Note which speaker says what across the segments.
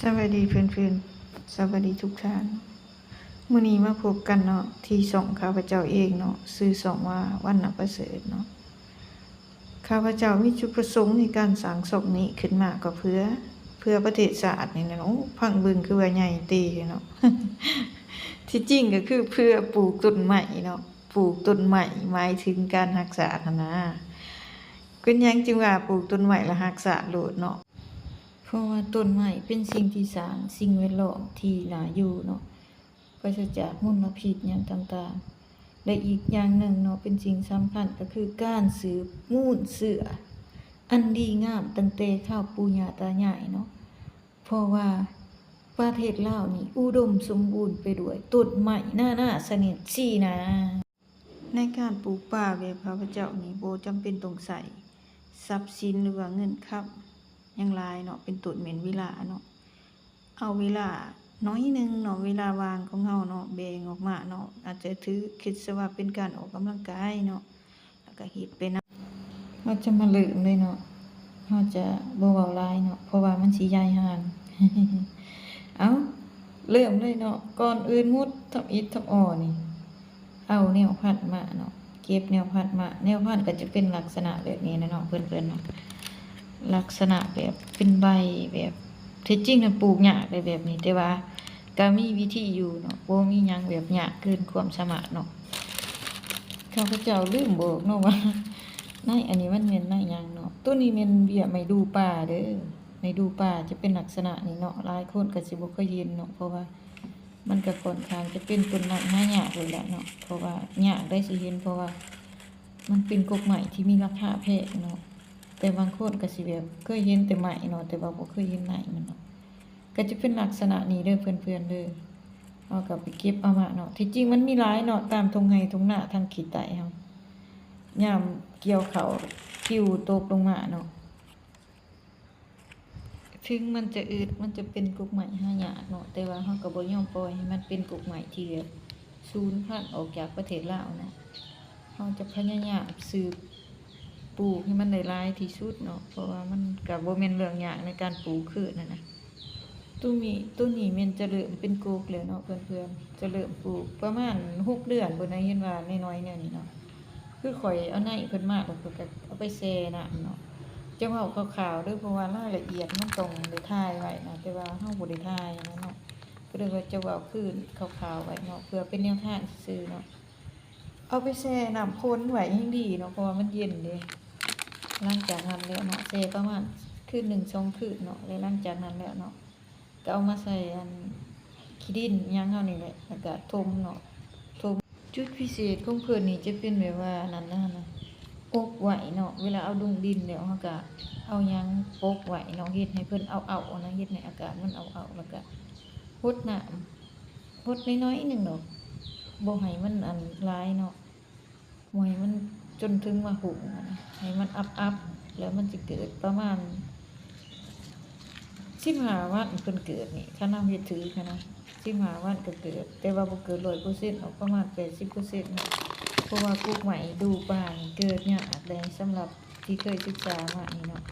Speaker 1: สวัสดีเพื่อนๆสวัสดีทุกท่านมื้อนี้มาพบกันเนาะที่ส่องข้าพเจ้าเองเนาะชื่อส่องว่าวันณประเสริฐเนาะข้าพเจ้ามีจุดประสงค์ในการสร้างช่องนี้ขึ้นมาก็เพื่อประเทศชาตินี่นะเนาะพังบึงคือว่าใหญ่ตีเนาะ ที่จริงก็คือเพื่อปลูกต้นไม้เนาะปลูกต้นไม้หมายถึงการรักษานะเป็นหยังจึงว่าปลูกต้นไม้และรักษาโลดเนาะ เพราะว่าต้นไม้เป็นสิ่งที่สร้างสิ่งแวดล้อมที่น่าอยู่เนาะปราศจากมลพิษหยังต่างๆและอีกอย่างหนึ่งเนาะเป็นสิ่งสำคัญก็คือการสืบมูลเสืออันดีงามตั้งแต่ข้าวปู่ย่าตายายเนาะเพราะว่าประเทศลาวนี่อุดมสมบูรณ์ไปด้วยต้นไม้หน้าสนิทซี่นะในการปลูกป่าแบบข้าพเจ้านี่บ่จำเป็นต้องใช้ทรัพย์สินหรือว่าเงินครับยังหลายเนาะเป็นต้นแม่นเวลาเนาะเอาเวลาน้อยนึงเนาะเวลาว่างของเฮาเนาะแบ่งออกมาเนาะอาจจะถือคิดซะว่าเป็นการออกกำลังกายเนาะแล้วก็เฮ็ดไปนะเราจะมาเริ่มเลยเนาะเฮาจะบ่เว้าหลายเนาะเพราะว่ามันสิยายห่าง เอาเริ่มเลยเนาะก่อนอื่นมุดทำอิฐทำอ่อนี่เอาแนวพัดมาเนาะเก็บแนวพัดมาแนวพัดก็จะเป็นลักษณะแบบนี้นะเนาะเพิ่นๆเนาะลักษณะแบบเป็นใบแบบที่จริงน่ะปลูกยากได้แบบนี้แต่ว่าก็มีวิธีอยู่เนาะบ่มีหยังแบบยากเกินความสามารถเนาะข้าพเจ้าลืมบอกเนาะว่าในอันนี้มันแม่นในหยังเนาะตัวนี้แม่นเบี้ยไม้ดูป่าเด้อไม้ดูป่าจะเป็นลักษณะนี้เนาะหลายคนก็สิบ่เคยเห็นเนาะเพราะว่ามันก็ค่อนข้างจะเป็นต้นไม้หายากเลยแหละเนาะเพราะว่ายากได้สิเห็นเพราะว่ามันเป็นกกไม้ที่มีราคาแพงเนาะแต่บางคนก็สิแบบเคยเห็นแต่ไม้เนาะแต่ว่าบ่เคยเห็นไม้มันเนาะก็จะเป็นลักษณะนี้เด้อเพื่อนๆเด้อเอากลับไปเก็บเอามาเนาะที่จริงมันมีหลายเนาะตามทุ่งไร่ทุ่งนาทางขี้ไตเฮายามเกี่ยวข้าวกิ้วตกลงมาเนาะถึงมันจะอืดมันจะเป็นกกไม้หายากเนาะแต่ว่าเฮาก็บ่ยอมปล่อยให้มันเป็นกกไม้ที่แบบสูญพันธุ์ออกจากประเทศลาวเนาะเฮาจะพยายามสืบปลูกให้มันได้หลายที่สุดเนาะเพราะว่ามันก็บ่แม่นเรื่องยากในการปลูกคือนั่นน่ะตัวนี้มันจะเริ่มเป็นกกแล้วเนาะเพื่อนๆจะเริ่มปลูกประมาณ6 เดือนบ่ได้เห็นว่าน้อยๆแนวนี้เนาะคือข่อยเอาในเพิ่นมาแล้วก็เอาไปแช่น้ำเนาะจะเว้าคร่าวๆเด้อเพราะว่ารายละเอียดมันต้องได้ถ่ายไว้นะแต่ว่าเฮาบ่ได้ถ่ายนะเนาะก็เลยว่าจะเว้าคืนคร่าวๆไว้เนาะเพื่อเป็นแนวทางซื่อๆเนาะเอาไปแช่น้ำข้นไว้ให้ดีเนาะเพราะว่ามันเย็นเด้หลังจากนั้นแล้วเนาะแช่ประมาณคืน1 2 คืนเนาะแล้วหลังจากนั้นแล้วเนาะก็เอามาใส่อันขี้ดินหยังเฮานี่แหละแล้วก็ถมเนาะถมจุดพิเศษของเพิ่นนี่จะเป็นแบบว่านั่นนะปกไว้เนาะเวลาเอาลงดินแล้วเฮาก็เอาหยังปกไว้เนาะเฮ็ดให้เพิ่นเอาๆนะเฮ็ดให้อากาศมันเอาๆแล้วก็รดน้ำรดน้อยๆนึงดอกบ่ให้มันอันหลายเนาะบ่ให้มันจนถึงว่าหุงนะให้มันอับๆแล้วมันสิเกิดประมาณ15 วันเพิ่นเกิดนี่คันเฮาเฮ็ดถือค่ะนะ15 วันก็เกิดแต่ว่าบ่เกิด100%ออกประมาณ80%เนาะเพราะว่ากกไม้ดูป่านี่เกิดยากเลยสำหรับที่เคยศึกษามานี่เนาะ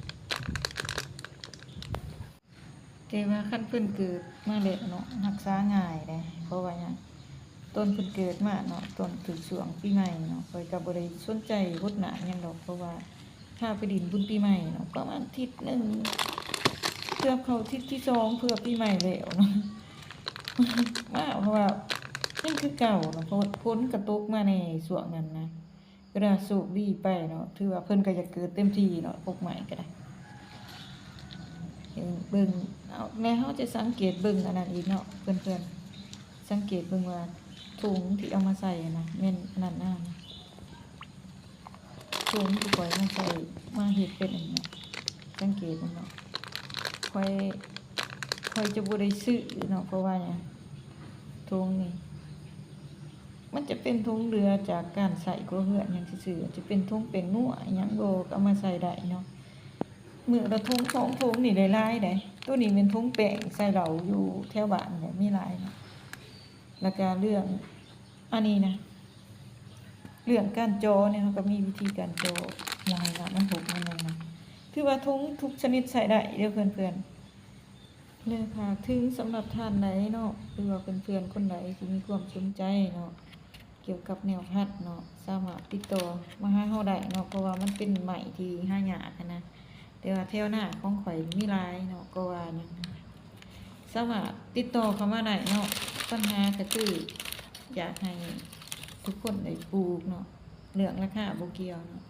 Speaker 1: แต่ว่าคันเพิ่นเกิดมาแล้วเนาะรักษาง่ายเด้เพราะว่าหยังต้นเพิ่นเกิดมาเนาะต้นถึงช่วงปีใหม่เนาะข้อยก็บ่ได้สนใจรดน้ำหยังดอกเพราะว่าถ้าไปดินบุญปีใหม่เนาะประมาณอาทิตย์นึงเกือบเข้าอาทิตย์ที่2เพื่อปีใหม่แล้วเนาะ ว่าเพราะว่ายังคือเก่าเนาะเพราะพ้นกระตกมาในช่วงนั้นนะก็ได้โชคดีไปเนาะถือว่าเพิ่นก็จะเกิดเต็มที่เนาะพวกใหม่ก็ได้เบิ่งเอาแม่เฮาจะสังเกตเบิ่งอันนั้นอีกเนาะเพื่อนๆสังเกตเบิ่งว่าถุงที่เอามาใส่นะแม่นอันนั้นนะถุงที่ปล่อยมาใส่มาเฮ็ดเป็นอันนี้สังเกตเบิ่งเนาะค่อยจะบ่ได้ซื้อเนาะเพราะว่าหยังถุงนี่มันจะเป็นถุงเรือจากการใส่ก็เฮือนหยังซื่อๆจะเป็นถุงเป็นนัวหยังบ่ก็เอามาใส่ได้เนาะมื้อละถุง2 ถุงนี่ได้หลายได้ตัวนี้เป็นถุงแป้งใส่เหล้าอยู่แถวบ้านเนี่ยมีหลายเนาะแล้วก็เรื่องอันนี้นะเรื่องการจอเนี่ยเฮาก็มีวิธีการจอลายละมันหกมันนะถือว่าถุงทุกชนิดใส่ได้เด้อเพื่อนๆ เลยค่ะถึงสำหรับท่านใดเนาะหรือว่าเพื่อนๆคนใดที่มีความสนใจเนาะเกี่ยวกับแนวพัดเนาะสามารถติดต่อมาหาเราได้เนาะเพราะว่ามันเป็นใหม่ที่หายากอะนะแต่ว่าแถวหน้าของข่อยมีหลายเนาะก็ว่าหยังสามารถติดต่อเข้ามาได้เนาะปัญหาก็คืออยากให้ทุกคนได้ปลูกเนาะเรื่องราคาบ่เกี่ยวเนาะ